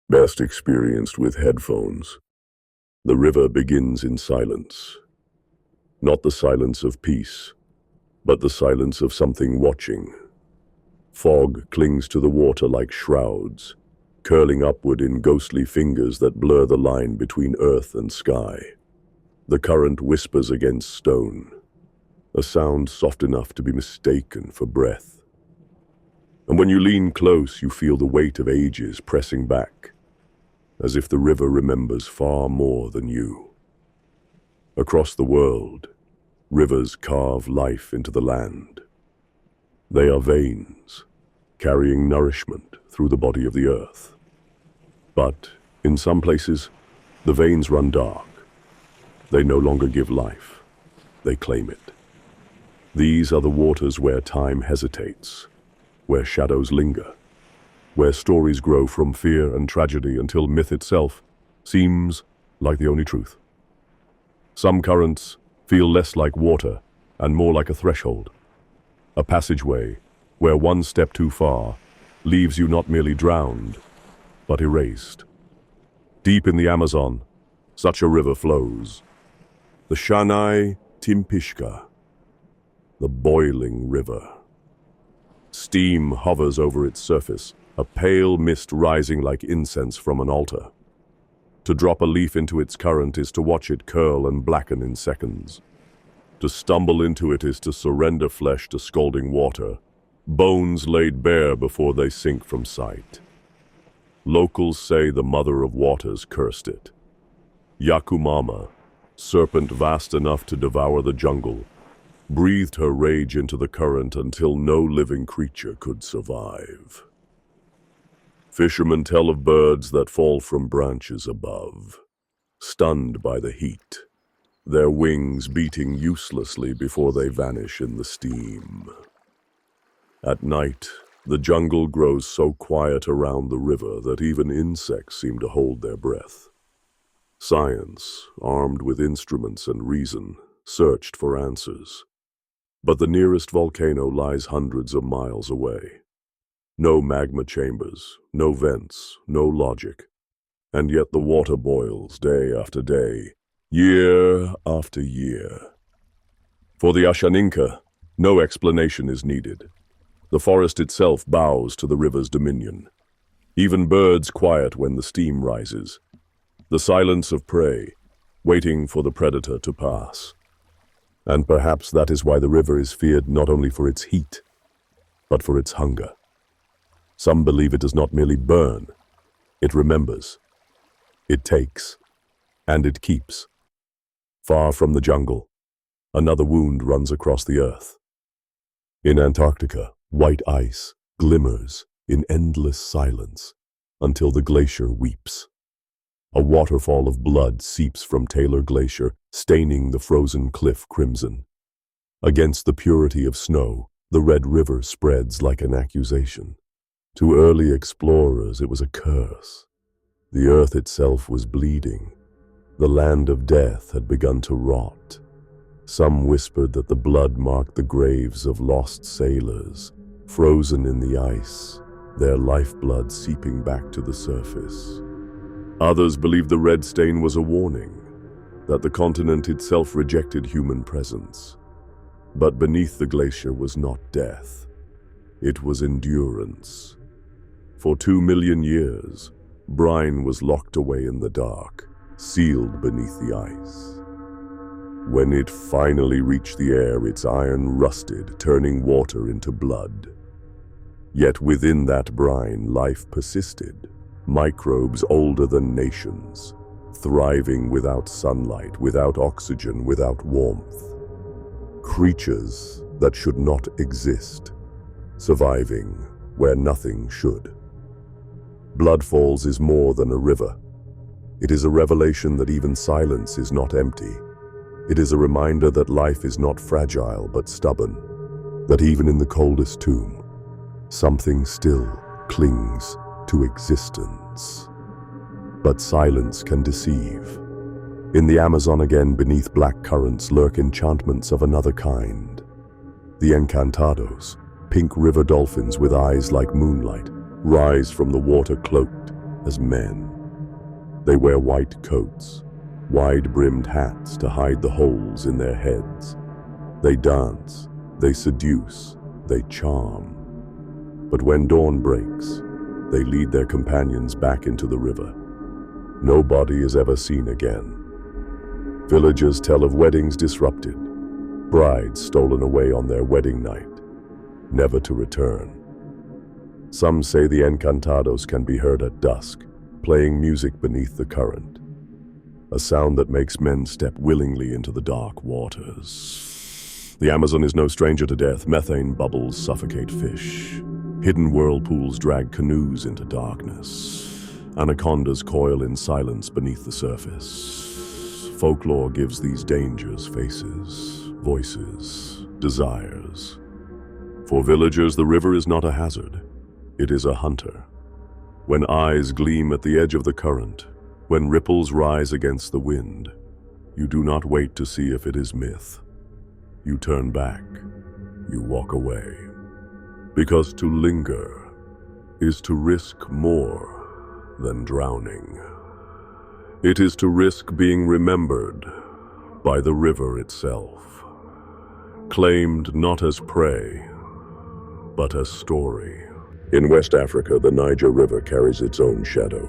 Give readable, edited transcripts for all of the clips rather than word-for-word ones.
best experienced with headphones. The river begins in silence. Not the silence of peace, but the silence of something watching. Fog clings to the water like shrouds, curling upward in ghostly fingers that blur the line between earth and sky. The current whispers against stone, a sound soft enough to be mistaken for breath. And when you lean close, you feel the weight of ages pressing back, as if the river remembers far more than you. Across the world, rivers carve life into the land. They are veins, carrying nourishment through the body of the earth. But in some places, the veins run dark. They no longer give life. They claim it. These are the waters where time hesitates, where shadows linger, where stories grow from fear and tragedy until myth itself seems like the only truth. Some currents feel less like water and more like a threshold, a passageway where one step too far leaves you not merely drowned, but erased. Deep in the Amazon, such a river flows. The Shanai Timpishka, the boiling river. Steam hovers over its surface, a pale mist rising like incense from an altar. To drop a leaf into its current is to watch it curl and blacken in seconds. To stumble into it is to surrender flesh to scalding water, bones laid bare before they sink from sight. Locals say the mother of waters cursed it. Yakumama, serpent vast enough to devour the jungle, breathed her rage into the current until no living creature could survive. Fishermen tell of birds that fall from branches above, stunned by the heat, their wings beating uselessly before they vanish in the steam. At night, the jungle grows so quiet around the river that even insects seem to hold their breath. Science, armed with instruments and reason, searched for answers. But the nearest volcano lies hundreds of miles away. No magma chambers, no vents, no logic. And yet the water boils day after day, year after year. For the Ashaninka, no explanation is needed. The forest itself bows to the river's dominion. Even birds quiet when the steam rises. The silence of prey, waiting for the predator to pass. And perhaps that is why the river is feared not only for its heat, but for its hunger. Some believe it does not merely burn, it remembers. It takes, and it keeps. Far from the jungle, another wound runs across the earth. In Antarctica, white ice glimmers in endless silence until the glacier weeps. A waterfall of blood seeps from Taylor Glacier, staining the frozen cliff crimson. Against the purity of snow, the Red River spreads like an accusation. To early explorers, it was a curse. The earth itself was bleeding. The land of death had begun to rot. Some whispered that the blood marked the graves of lost sailors, frozen in the ice, their lifeblood seeping back to the surface. Others believed the red stain was a warning, that the continent itself rejected human presence. But beneath the glacier was not death. It was endurance. For 2 million years, brine was locked away in the dark, sealed beneath the ice. When it finally reached the air, its iron rusted, turning water into blood. Yet within that brine, life persisted. Microbes older than nations, thriving without sunlight, without oxygen, without warmth. Creatures that should not exist, surviving where nothing should. Blood Falls is more than a river. It is a revelation that even silence is not empty. It is a reminder that life is not fragile but stubborn, that even in the coldest tomb, something still clings to existence. But silence can deceive. In the Amazon again, beneath black currents, lurk enchantments of another kind. The encantados, pink river dolphins with eyes like moonlight, rise from the water cloaked as men. They wear white coats, wide-brimmed hats to hide the holes in their heads. They dance, they seduce, they charm. But when dawn breaks, they lead their companions back into the river. No body is ever seen again. Villagers tell of weddings disrupted, brides stolen away on their wedding night, never to return. Some say the encantados can be heard at dusk, playing music beneath the current, a sound that makes men step willingly into the dark waters. The Amazon is no stranger to death. Methane bubbles suffocate fish. Hidden whirlpools drag canoes into darkness. Anacondas coil in silence beneath the surface. Folklore gives these dangers faces, voices, desires. For villagers, the river is not a hazard. It is a hunter. When eyes gleam at the edge of the current, when ripples rise against the wind, you do not wait to see if it is myth. You turn back. You walk away. Because to linger is to risk more than drowning. It is to risk being remembered by the river itself, claimed not as prey, but as story. In West Africa, the Niger River carries its own shadow.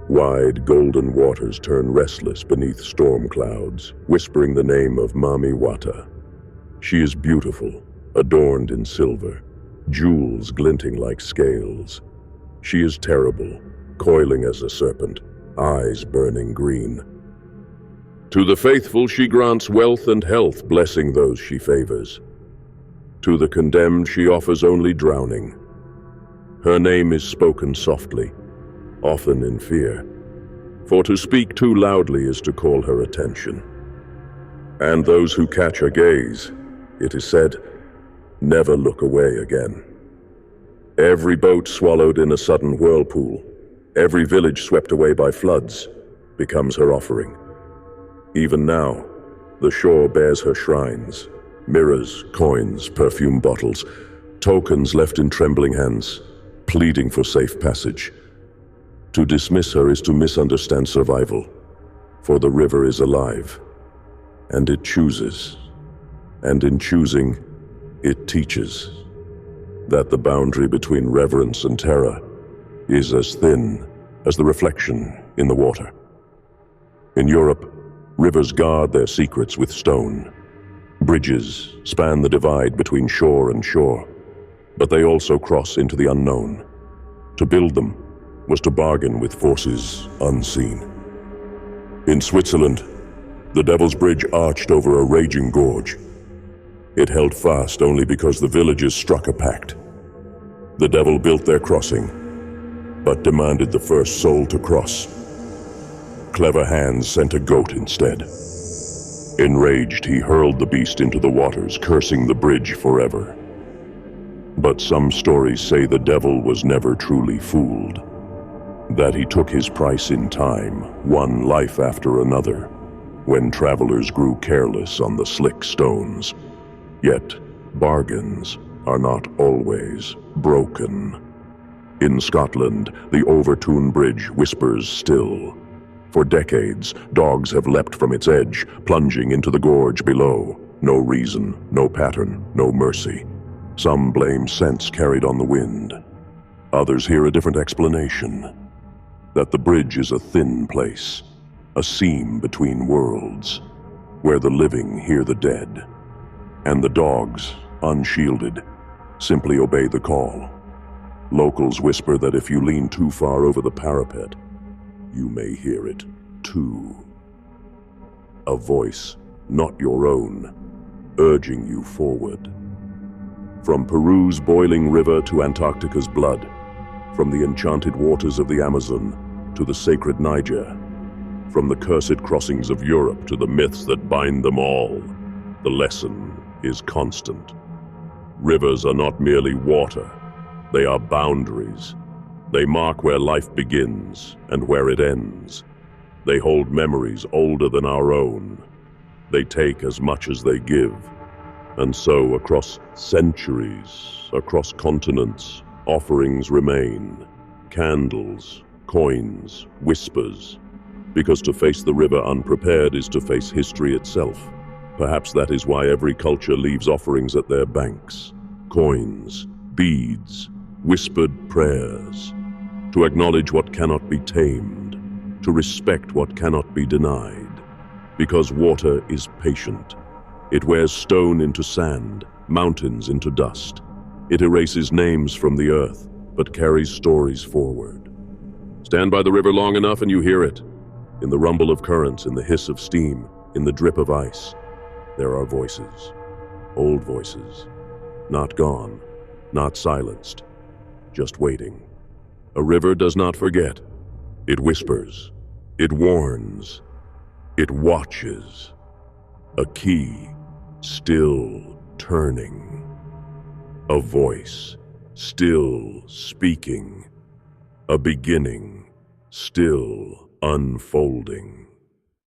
Wide, golden waters turn restless beneath storm clouds, whispering the name of Mami Wata. She is beautiful, adorned in silver, jewels glinting like scales. She is terrible, coiling as a serpent, eyes burning green. To the faithful she grants wealth and health, blessing those she favors. To the condemned she offers only drowning. Her name is spoken softly, often in fear, for to speak too loudly is to call her attention. And those who catch her gaze, it is said, never look away again. Every boat swallowed in a sudden whirlpool, every village swept away by floods, becomes her offering. Even now, the shore bears her shrines, mirrors, coins, perfume bottles, tokens left in trembling hands, pleading for safe passage. To dismiss her is to misunderstand survival, for the river is alive, and it chooses, and in choosing, it teaches that the boundary between reverence and terror is as thin as the reflection in the water. In Europe, rivers guard their secrets with stone. Bridges span the divide between shore and shore, but they also cross into the unknown. To build them was to bargain with forces unseen. In Switzerland, the Devil's Bridge arched over a raging gorge. It held fast only because the villagers struck a pact. The devil built their crossing, but demanded the first soul to cross. Clever hands sent a goat instead. Enraged, he hurled the beast into the waters, cursing the bridge forever. But some stories say the devil was never truly fooled, that he took his price in time, one life after another, when travelers grew careless on the slick stones. Yet, bargains are not always broken. In Scotland, the Overtoun Bridge whispers still. For decades, dogs have leapt from its edge, plunging into the gorge below. No reason, no pattern, no mercy. Some blame scents carried on the wind. Others hear a different explanation. That the bridge is a thin place, a seam between worlds, where the living hear the dead, and the dogs, unshielded, simply obey the call. Locals whisper that if you lean too far over the parapet, you may hear it too. A voice, not your own, urging you forward. From Peru's boiling river to Antarctica's blood, from the enchanted waters of the Amazon to the sacred Niger, from the cursed crossings of Europe to the myths that bind them all, the lesson is constant. Rivers are not merely water, they are boundaries. They mark where life begins and where it ends. They hold memories older than our own. They take as much as they give. And so, across centuries, across continents, offerings remain. Candles, coins, whispers, because to face the river unprepared is to face history itself. Perhaps that is why every culture leaves offerings at their banks. Coins, beads, whispered prayers. To acknowledge what cannot be tamed, to respect what cannot be denied. Because water is patient. It wears stone into sand, mountains into dust. It erases names from the earth, but carries stories forward. Stand by the river long enough and you hear it. In the rumble of currents, in the hiss of steam, in the drip of ice, there are voices. Old voices. Not gone, not silenced, just waiting. A river does not forget. It whispers. It warns. It watches. A key, still turning. A voice, still speaking. A beginning, still unfolding.